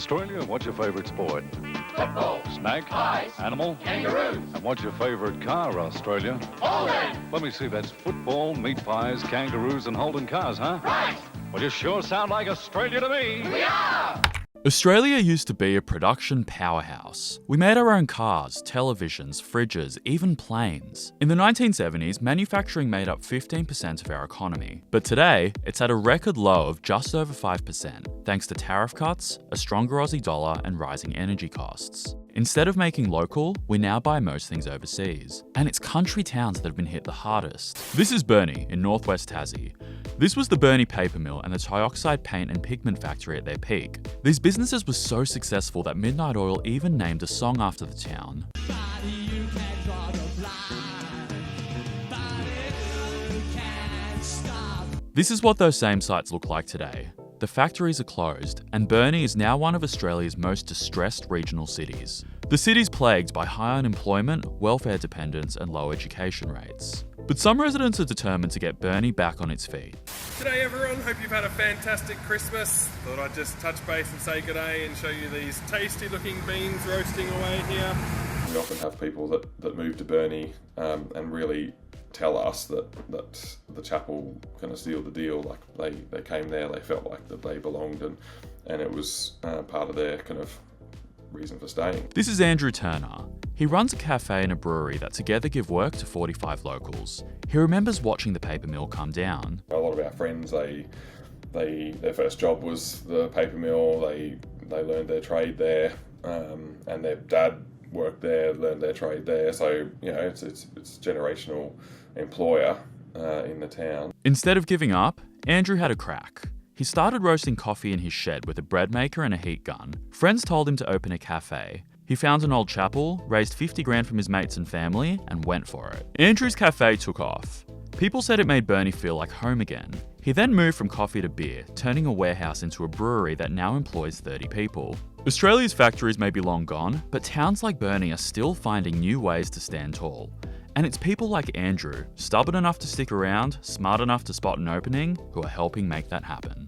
Australia, what's your favourite sport? Football. Snake? Pies. Animal? Kangaroos. And what's your favourite car, Australia? Holden. Let me see, that's football, meat pies, kangaroos and Holden cars, huh? Right. Well, you sure sound like Australia to me. We are. Australia used to be a production powerhouse. We made our own cars, televisions, fridges, even planes. In the 1970s, manufacturing made up 15% of our economy. But today, it's at a record low of just over 5%, thanks to tariff cuts, a stronger Aussie dollar, and rising energy costs. Instead of making local, we now buy most things overseas. And it's country towns that have been hit the hardest. This is Burnie in northwest Tassie. This was the Burnie paper mill and the trioxide paint and pigment factory at their peak. These businesses were so successful that Midnight Oil even named a song after the town. This is what those same sites look like today. The factories are closed, and Burnie is now one of Australia's most distressed regional cities. The city's plagued by high unemployment, welfare dependence, and low education rates. But some residents are determined to get Burnie back on its feet. G'day everyone, hope you've had a fantastic Christmas. Thought I'd just touch base and say g'day and show you these tasty looking beans roasting away here. We often have people that move to Burnie and really tell us that the chapel kind of sealed the deal. Like they came there, they felt like that they belonged, and it was part of their kind of reason for staying. This is Andrew Turner. He runs a cafe and a brewery that together give work to 45 locals. He remembers watching the paper mill come down. A lot of our friends, their first job was the paper mill. They learned their trade there, and their dad worked there, learned their trade there. So it's a generational employer in the town. Instead of giving up, Andrew had a crack. He started roasting coffee in his shed with a bread maker and a heat gun. Friends told him to open a cafe. He found an old chapel, raised 50 grand from his mates and family, and went for it. Andrew's cafe took off. People said it made Burnie feel like home again. He then moved from coffee to beer, turning a warehouse into a brewery that now employs 30 people. Australia's factories may be long gone, but towns like Burnie are still finding new ways to stand tall. And it's people like Andrew, stubborn enough to stick around, smart enough to spot an opening, who are helping make that happen.